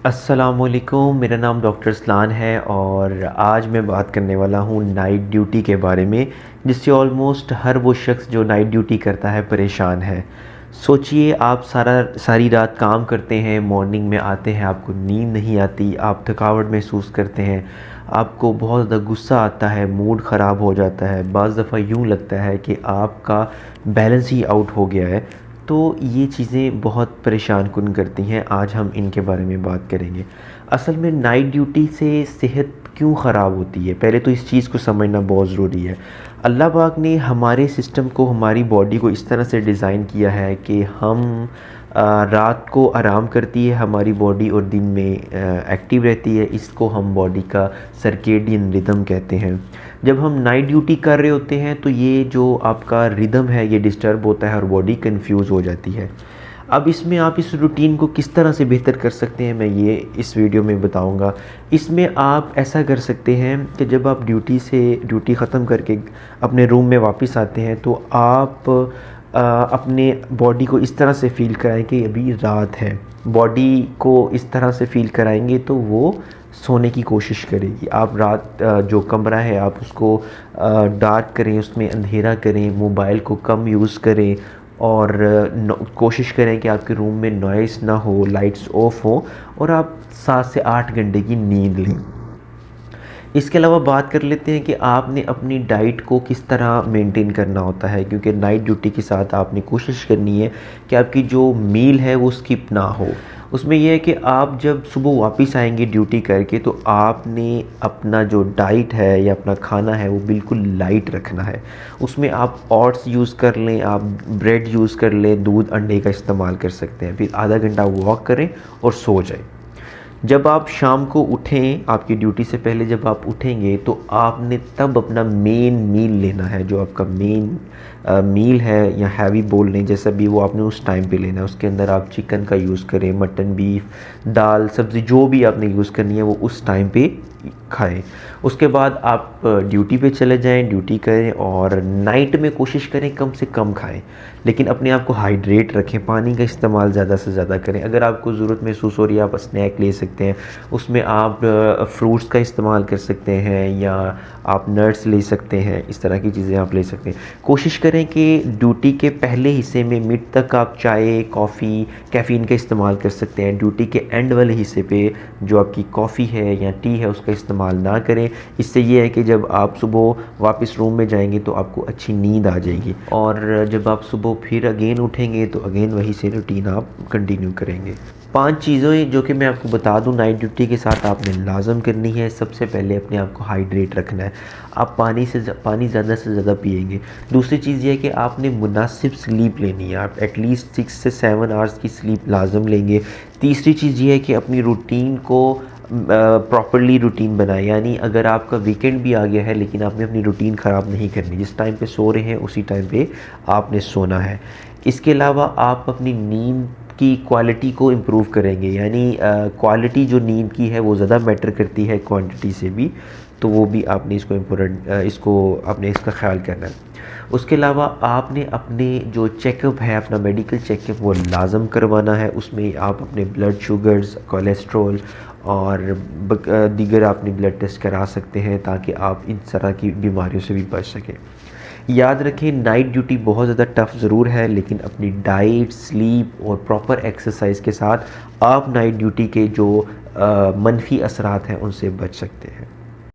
अस्सलामुअलैकुम, मेरा नाम डॉक्टर असलान है और आज मैं बात करने वाला हूँ नाइट ड्यूटी के बारे में, जिससे ऑलमोस्ट हर वो शख्स जो नाइट ड्यूटी करता है परेशान है। सोचिए, आप सारी रात काम करते हैं, मॉर्निंग में आते हैं, आपको नींद नहीं आती, आप थकावट महसूस करते हैं, आपको बहुत ज़्यादा गुस्सा आता है, मूड ख़राब हो जाता है, बाज़ दफ़ा यूँ लगता है कि आपका बैलेंस ही आउट हो गया है। तो ये चीज़ें बहुत परेशान कुन करती हैं। आज हम इनके बारे में बात करेंगे। असल में नाइट ड्यूटी से सेहत क्यों ख़राब होती है, पहले तो इस चीज़ को समझना बहुत ज़रूरी है। अल्लाह पाक ने हमारे सिस्टम को, हमारी बॉडी को इस तरह से डिज़ाइन किया है कि हम रात को आराम करती है हमारी बॉडी और दिन में एक्टिव रहती है। इसको हम बॉडी का सर्केडियन रिदम कहते हैं। जब हम नाइट ड्यूटी कर रहे होते हैं तो ये जो आपका रिदम है ये डिस्टर्ब होता है और बॉडी कंफ्यूज हो जाती है। अब इसमें आप इस रूटीन को किस तरह से बेहतर कर सकते हैं, मैं ये इस वीडियो में बताऊंगा। इसमें आप ऐसा कर सकते हैं कि जब आप ड्यूटी ख़त्म करके अपने रूम में वापस आते हैं तो आप अपने बॉडी को इस तरह से फ़ील कराएं कि अभी रात है। बॉडी को इस तरह से फ़ील कराएंगे तो वो सोने की कोशिश करेगी। आप रात जो कमरा है आप उसको डार्क करें, उसमें अंधेरा करें, मोबाइल को कम यूज़ करें और कोशिश करें कि आपके रूम में नॉइस ना हो, लाइट्स ऑफ हो और आप 7 से 8 घंटे की नींद लें। इसके अलावा बात कर लेते हैं कि आपने अपनी डाइट को किस तरह मेंटेन करना होता है, क्योंकि नाइट ड्यूटी के साथ आपने कोशिश करनी है कि आपकी जो मील है वो स्किप ना हो। उसमें यह है कि आप जब सुबह वापस आएंगे ड्यूटी करके तो आपने अपना जो डाइट है या अपना खाना है वो बिल्कुल लाइट रखना है। उसमें आप ओट्स यूज़ कर लें, आप ब्रेड यूज़ कर लें, दूध अंडे का इस्तेमाल कर सकते हैं। फिर आधा घंटा वॉक करें और सो जाएं। जब आप शाम को उठें, आपकी ड्यूटी से पहले जब आप उठेंगे तो आपने तब अपना मेन मील लेना है। जो आपका मेन मील है या हैवी बोल लें, जैसा भी वो आपने उस टाइम पे लेना है। उसके अंदर आप चिकन का यूज़ करें, मटन, बीफ, दाल, सब्ज़ी जो भी आपने यूज़ करनी है वो उस टाइम पे खाएं। उसके बाद आप ड्यूटी पे चले जाएं, ड्यूटी करें और नाइट में कोशिश करें कम से कम खाएं, लेकिन अपने आप को हाइड्रेट रखें, पानी का इस्तेमाल ज़्यादा से ज़्यादा करें। अगर आपको ज़रूरत महसूस हो रही है आप स्नैक ले सकते हैं, उसमें आप फ्रूट्स का इस्तेमाल कर सकते हैं या आप नट्स ले सकते हैं। इस तरह की चीज़ें आप ले सकते हैं। कोशिश करें कि ड्यूटी के पहले हिस्से में मिड तक आप चाय, कॉफ़ी, कैफ़ीन का इस्तेमाल कर सकते हैं। ड्यूटी के एंड वाले हिस्से पे जो आपकी कॉफ़ी है या टी है उसका इस्तेमाल ना करें। इससे ये है कि जब आप सुबह वापस रूम में जाएंगे तो आपको अच्छी नींद आ जाएगी और जब आप सुबह फिर अगेन उठेंगे तो अगेन वही से रूटीन आप कंटिन्यू करेंगे। 5 चीज़ें जो कि मैं आपको बता दूं नाइट ड्यूटी के साथ आपने लाजम करनी है। सबसे पहले अपने आप को हाइड्रेट रखना है। आप पानी ज़्यादा से ज़्यादा पिएंगे। दूसरी चीज़ ये है कि आपने मुनासिब स्लीप लेनी है। आप एटलीस्ट 6 से 7 आवर्स की स्लीप लाजम लेंगे। तीसरी चीज़ ये है कि अपनी रूटीन को प्रॉपरली रूटीन बनाएं। यानी अगर आपका वीकेंड भी आ गया है लेकिन आपने अपनी रूटीन ख़राब नहीं करनी। जिस टाइम पे सो रहे हैं उसी टाइम पे आपने सोना है। इसके अलावा आप अपनी नींद की क्वालिटी को इम्प्रूव करेंगे। यानी क्वालिटी जो नींद की है वो ज़्यादा मैटर करती है क्वांटिटी से भी, तो वो भी आपने इसको आपने इसका ख्याल करना है। उसके अलावा आपने अपने जो चेकअप है, अपना मेडिकल चेकअप वो लाजम करवाना है। उसमें आप अपने ब्लड शुगर्स, कोलेस्ट्रॉल और दीगर आपने ब्लड टेस्ट करा सकते हैं ताकि आप इन तरह की बीमारियों से भी बच सकें। याद रखें, नाइट ड्यूटी बहुत ज़्यादा टफ़ ज़रूर है, लेकिन अपनी डाइट, स्लीप और प्रॉपर एक्सरसाइज के साथ आप नाइट ड्यूटी के जो मनफी असरात हैं उनसे बच सकते हैं।